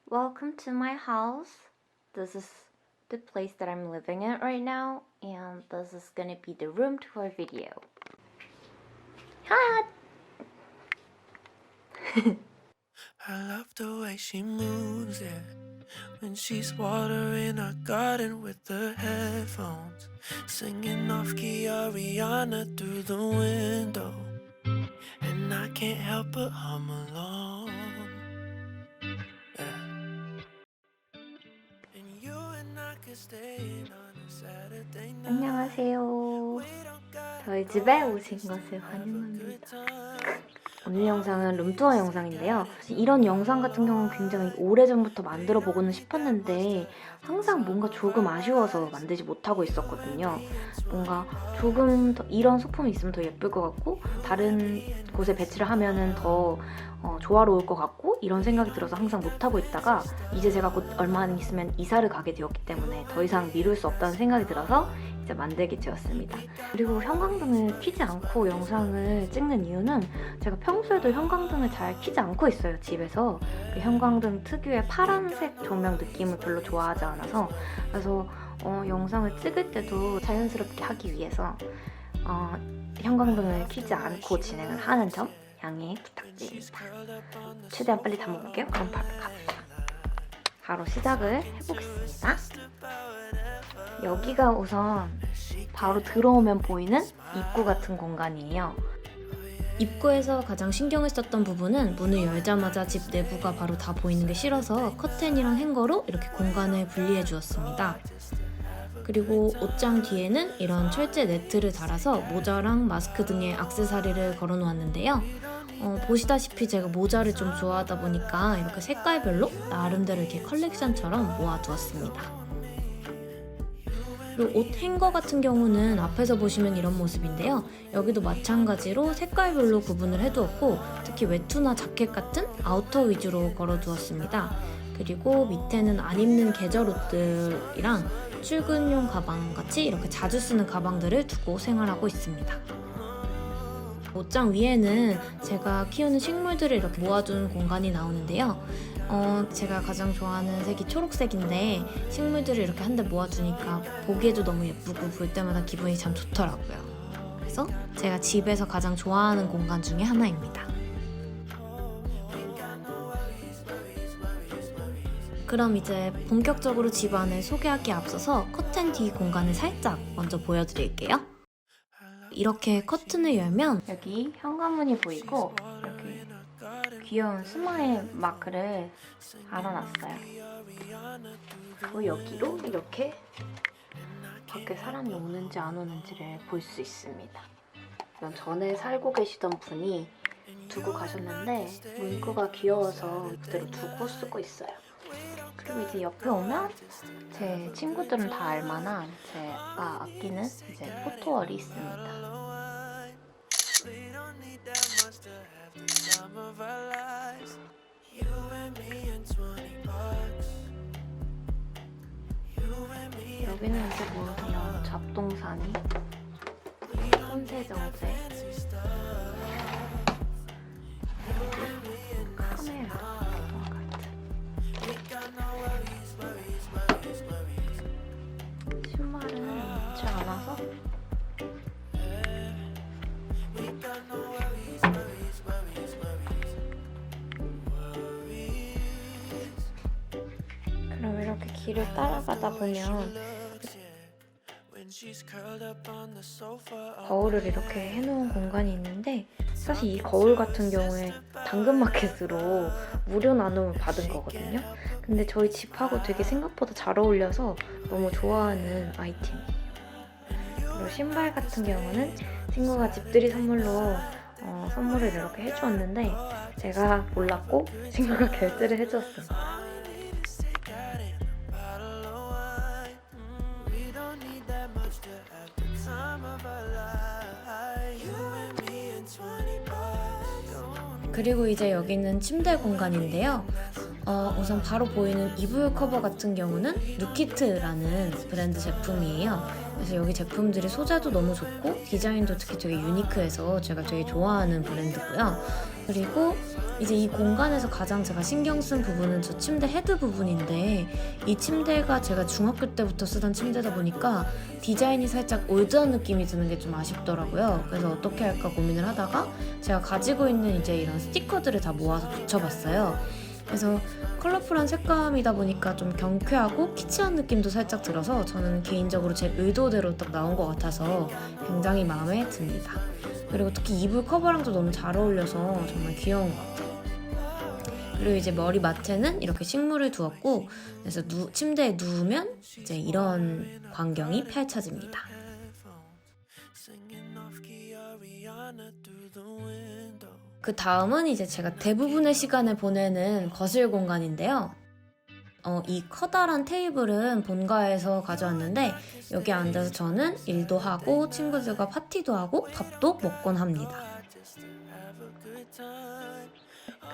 Welcome to my house. This is the place that I'm living in right now, and this is gonna be the room tour video. Hi! I love the way she moves, yeah. When she's watering our garden with the headphones, singing off key Ariana through the window, and I can't help but hum along. Yeah. And you and I could stay in on a Saturday night. 안녕하세요. 저희 집에 오신 것을 환영합니다. 오늘 영상은 룸투어 영상인데요. 이런 영상 같은 경우는 굉장히 오래전부터 만들어 보고는 싶었는데 항상 뭔가 조금 아쉬워서 만들지 못하고 있었거든요. 뭔가 조금 더 이런 소품이 있으면 더 예쁠 것 같고 다른 곳에 배치를 하면은 더 조화로울 것 같고 이런 생각이 들어서 항상 못하고 있다가 이제 제가 곧 얼마 안 있으면 이사를 가게 되었기 때문에 더 이상 미룰 수 없다는 생각이 들어서 이제 만들게 되었습니다. 그리고 형광등을 켜지 않고 영상을 찍는 이유는 제가 평소에도 형광등을 잘 켜지 않고 있어요, 집에서. 그 형광등 특유의 파란색 조명 느낌을 별로 좋아하지 않아서 그래서 영상을 찍을 때도 자연스럽게 하기 위해서 형광등을 켜지 않고 진행을 하는 점 양해 부탁드립니다. 최대한 빨리 다 먹을게요. 그럼 바로 가보자. 바로 시작을 해보겠습니다. 여기가 우선 바로 들어오면 보이는 입구 같은 공간이에요. 입구에서 가장 신경을 썼던 부분은 문을 열자마자 집 내부가 바로 다 보이는 게 싫어서 커튼이랑 행거로 이렇게 공간을 분리해 주었습니다. 그리고 옷장 뒤에는 이런 철제 네트를 달아서 모자랑 마스크 등의 액세서리를 걸어 놓았는데요. 보시다시피 제가 모자를 좀 좋아하다 보니까 이렇게 색깔별로 나름대로 이렇게 컬렉션처럼 모아두었습니다. 그리고 옷 행거 같은 경우는 앞에서 보시면 이런 모습인데요. 여기도 마찬가지로 색깔별로 구분을 해두었고 특히 외투나 자켓 같은 아우터 위주로 걸어두었습니다. 그리고 밑에는 안 입는 계절 옷들이랑 출근용 가방 같이 이렇게 자주 쓰는 가방들을 두고 생활하고 있습니다. 옷장 위에는 제가 키우는 식물들을 이렇게 모아둔 공간이 나오는데요. 제가 가장 좋아하는 색이 초록색인데 식물들을 이렇게 한데 모아두니까 보기에도 너무 예쁘고 볼 때마다 기분이 참 좋더라고요. 그래서 제가 집에서 가장 좋아하는 공간 중에 하나입니다. 그럼 이제 본격적으로 집 안을 소개하기에 앞서서 커튼 뒤 공간을 살짝 먼저 보여드릴게요. 이렇게 커튼을 열면 여기 현관문이 보이고 이렇게 귀여운 스마일 마크를 달아놨어요. 그리고 여기로 이렇게 밖에 사람이 오는지 안 오는지를 볼 수 있습니다. 이건 전에 살고 계시던 분이 두고 가셨는데 문구가 귀여워서 그대로 두고 쓰고 있어요. 그리고 이제 옆에 오면 제 친구들은 다 알만한 제가 아끼는 이제 포토월이 있습니다. 여기는 이제 뭐냐 잡동사니, 손세정제, 카메라 신발은 많지 않아서 그럼 이렇게 길을 따라가다 보면 거울을 이렇게 해놓은 공간이 있는데 사실 이 거울 같은 경우에 당근마켓으로 무료 나눔을 받은 거거든요. 근데 저희 집하고 되게 생각보다 잘 어울려서 너무 좋아하는 아이템이에요. 그리고 신발 같은 경우는 친구가 집들이 선물로 선물을 이렇게 해주었는데 제가 몰랐고 친구가 결제를 해주었습니다. 그리고 이제 여기는 침대 공간인데요. 우선 바로 보이는 이불 커버 같은 경우는 누키트라는 브랜드 제품이에요. 그래서 여기 제품들이 소재도 너무 좋고 디자인도 특히 되게 유니크해서 제가 되게 좋아하는 브랜드고요. 그리고 이제 이 공간에서 가장 제가 신경 쓴 부분은 저 침대 헤드 부분인데, 이 침대가 제가 중학교 때부터 쓰던 침대다 보니까 디자인이 살짝 올드한 느낌이 드는 게 좀 아쉽더라고요. 그래서 어떻게 할까 고민을 하다가 제가 가지고 있는 이제 이런 스티커들을 다 모아서 붙여봤어요. 그래서 컬러풀한 색감이다 보니까 좀 경쾌하고 키치한 느낌도 살짝 들어서 저는 개인적으로 제 의도대로 딱 나온 것 같아서 굉장히 마음에 듭니다. 그리고 특히 이불 커버랑도 너무 잘 어울려서 정말 귀여운 것 같아요. 그리고 이제 머리 맡에는 이렇게 식물을 두었고, 그래서 침대에 누우면 이제 이런 광경이 펼쳐집니다. 그 다음은 이제 제가 대부분의 시간을 보내는 거실 공간인데요. 이 커다란 테이블은 본가에서 가져왔는데 여기 앉아서 저는 일도 하고 친구들과 파티도 하고 밥도 먹곤 합니다.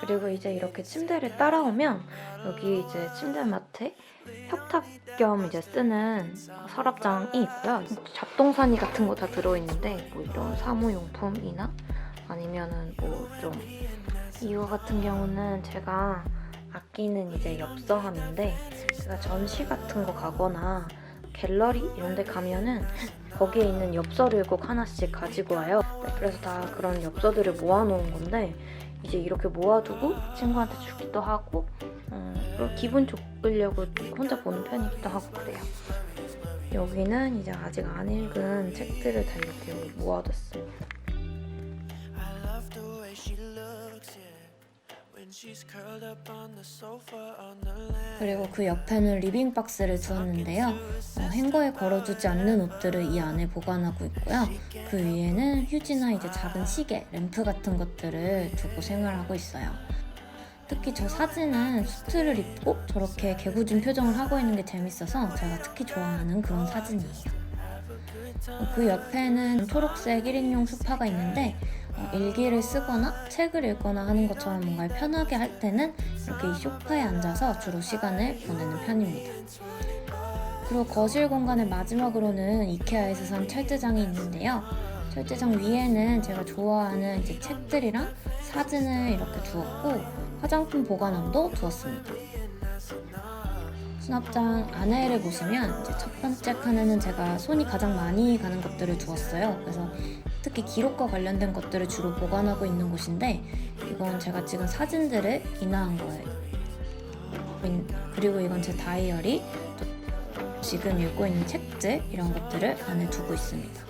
그리고 이제 이렇게 침대를 따라오면 여기 이제 침대맡에 협탁 겸 이제 쓰는 서랍장이 있고요. 잡동사니 같은 거 다 들어있는데 뭐 이런 사무용품이나 아니면은 뭐 좀 이거 같은 경우는 제가 아끼는 이제 엽서함인데, 제가 전시 같은 거 가거나 갤러리 이런 데 가면은 거기에 있는 엽서를 꼭 하나씩 가지고 와요. 네, 그래서 다 그런 엽서들을 모아놓은 건데 이제 이렇게 모아두고 친구한테 주기도 하고 그리고 기분 좋으려고 혼자 보는 편이기도 하고 그래요. 여기는 이제 아직 안 읽은 책들을 다 이렇게 모아뒀습니다. 그리고 그 옆에는 리빙 박스를 두었는데요. 행거에 걸어두지 않는 옷들을 이 안에 보관하고 있고요. 그 위에는 휴지나 이제 작은 시계, 램프 같은 것들을 두고 생활하고 있어요. 특히 저 사진은 수트를 입고 저렇게 개구진 표정을 하고 있는 게 재밌어서 제가 특히 좋아하는 그런 사진이에요. 그 옆에는 초록색 1인용 소파가 있는데 일기를 쓰거나 책을 읽거나 하는 것처럼 뭔가 편하게 할 때는 이렇게 이 소파에 앉아서 주로 시간을 보내는 편입니다. 그리고 거실 공간의 마지막으로는 이케아에서 산 철제장이 있는데요. 철제장 위에는 제가 좋아하는 이제 책들이랑 사진을 이렇게 두었고 화장품 보관함도 두었습니다. 수납장 안에를 보시면 이제 첫 번째 칸에는 제가 손이 가장 많이 가는 것들을 두었어요. 그래서 특히 기록과 관련된 것들을 주로 보관하고 있는 곳인데, 이건 제가 찍은 사진들을 인화한 거예요. 그리고 이건 제 다이어리, 또 지금 읽고 있는 책들 이런 것들을 안에 두고 있습니다.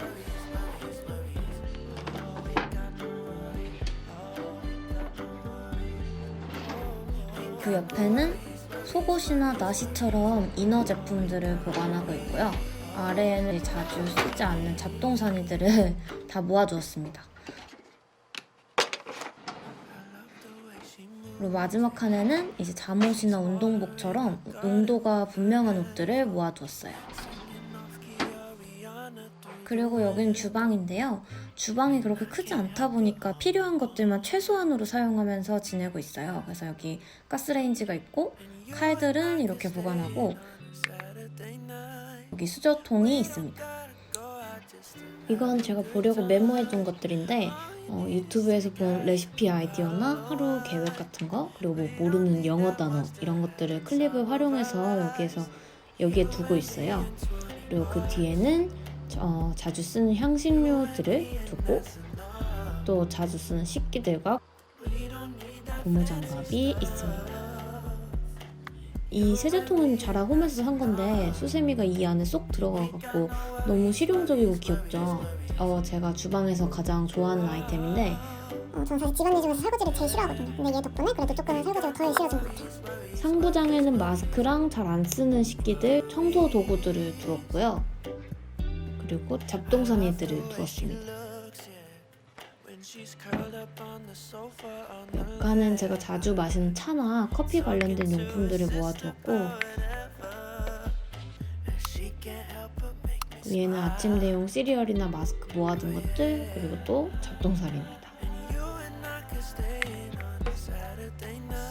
그 옆에는 속옷이나 나시처럼 이너 제품들을 보관하고 있고요. 아래에는 자주 쓰지 않는 잡동사니들을 다 모아두었습니다. 그리고 마지막 칸에는 이제 잠옷이나 운동복처럼 용도가 분명한 옷들을 모아두었어요. 그리고 여기는 주방인데요. 주방이 그렇게 크지 않다 보니까 필요한 것들만 최소한으로 사용하면서 지내고 있어요. 그래서 여기 가스레인지가 있고 칼들은 이렇게 보관하고 여기 수저통이 있습니다. 이건 제가 보려고 메모해둔 것들인데 유튜브에서 본 레시피 아이디어나 하루 계획 같은 거, 그리고 뭐 모르는 영어 단어 이런 것들을 클립을 활용해서 여기에 두고 있어요. 그리고 그 뒤에는 자주 쓰는 향신료들을 두고 또 자주 쓰는 식기들과 고무장갑이 있습니다. 이 세제통은 자라 홈에서 산 건데 수세미가 이 안에 쏙 들어가갖고 너무 실용적이고 귀엽죠. 제가 주방에서 가장 좋아하는 아이템인데 저는 사실 집안일 중에서 설거지를 제일 싫어하거든요. 근데 얘 덕분에 그래도 조금은 설거지가 덜 싫어진 것 같아요. 상부장에는 마스크랑 잘 안 쓰는 식기들, 청소 도구들을 두었고요. 그리고 잡동사니들을 두었습니다. 옆칸은 제가 자주 마시는 차나 커피 관련된 용품들을 모아두었고, 위에는 아침 대용 시리얼이나 마스크 모아둔 것들, 그리고 또 잡동사니입니다.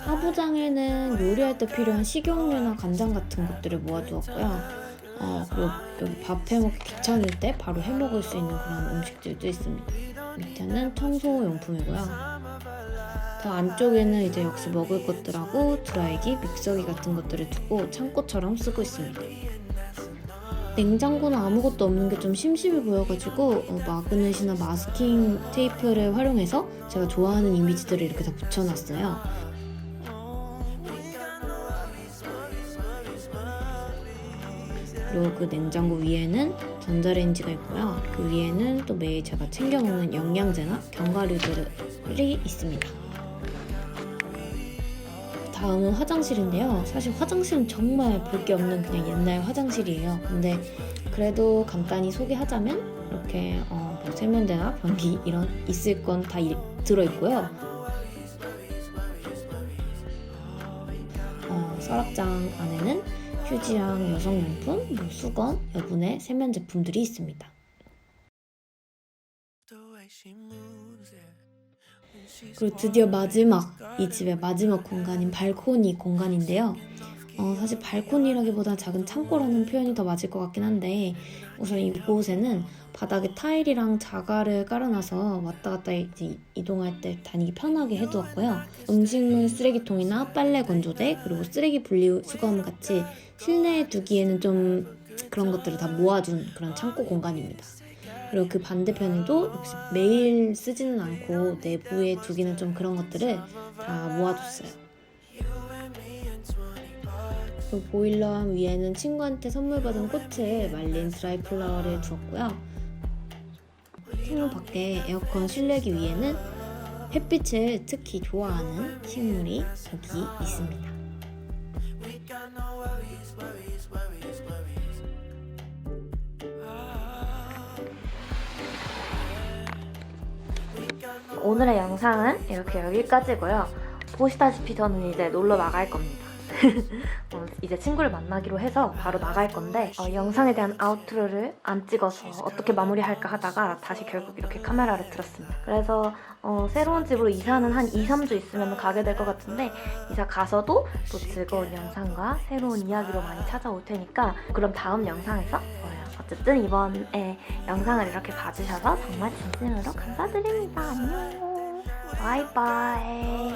하부장에는 요리할 때 필요한 식용유나 간장 같은 것들을 모아두었고요. 그리고 여기 밥 해먹기 귀찮을 때 바로 해먹을 수 있는 그런 음식들도 있습니다. 밑에는 청소용품이고요. 더 안쪽에는 이제 역시 먹을 것들하고 드라이기, 믹서기 같은 것들을 두고 창고처럼 쓰고 있습니다. 냉장고는 아무것도 없는 게 좀 심심해 보여가지고 마그넷이나 마스킹 테이프를 활용해서 제가 좋아하는 이미지들을 이렇게 다 붙여놨어요. 그리고 그 냉장고 위에는 전자레인지가 있고요. 그 위에는 또 매일 제가 챙겨 먹는 영양제나 견과류들이 있습니다. 다음은 화장실인데요. 사실 화장실은 정말 볼 게 없는 그냥 옛날 화장실이에요. 근데 그래도 간단히 소개하자면 이렇게 뭐 세면대나 변기 이런 있을 건 다 들어있고요. 서랍장 안에는 휴지랑 여성용품, 뭐 수건, 여분의 세면 제품들이 있습니다. 그리고 드디어 마지막, 이 집의 마지막 공간인 발코니 공간인데요. 사실 발코니라기보다 작은 창고라는 표현이 더 맞을 것 같긴 한데 우선 이곳에는 바닥에 타일이랑 자갈을 깔아놔서 왔다 갔다 이제 이동할 때 다니기 편하게 해두었고요. 음식물 쓰레기통이나 빨래 건조대 그리고 쓰레기 분리 수거함 같이 실내에 두기에는 좀 그런 것들을 다 모아준 그런 창고 공간입니다. 그리고 그 반대편에도 역시 매일 쓰지는 않고 내부에 두기는 좀 그런 것들을 다 모아줬어요. 그리고 보일러 위에는 친구한테 선물 받은 꽃을 말린 드라이 플라워를 두었고요. 창문 밖에 에어컨 실내기 위에는 햇빛을 특히 좋아하는 식물이 여기 있습니다. 오늘의 영상은 이렇게 여기까지고요. 보시다시피 저는 이제 놀러 나갈 겁니다. 이제 친구를 만나기로 해서 바로 나갈 건데 영상에 대한 아우트로를 안 찍어서 어떻게 마무리할까 하다가 다시 결국 이렇게 카메라를 들었습니다. 그래서 새로운 집으로 이사는 한 2-3주 있으면 가게 될 것 같은데 이사 가서도 또 즐거운 영상과 새로운 이야기로 많이 찾아올 테니까 그럼 다음 영상에서 봐요. 어쨌든 이번에 영상을 이렇게 봐주셔서 정말 진심으로 감사드립니다. 안녕. 바이바이.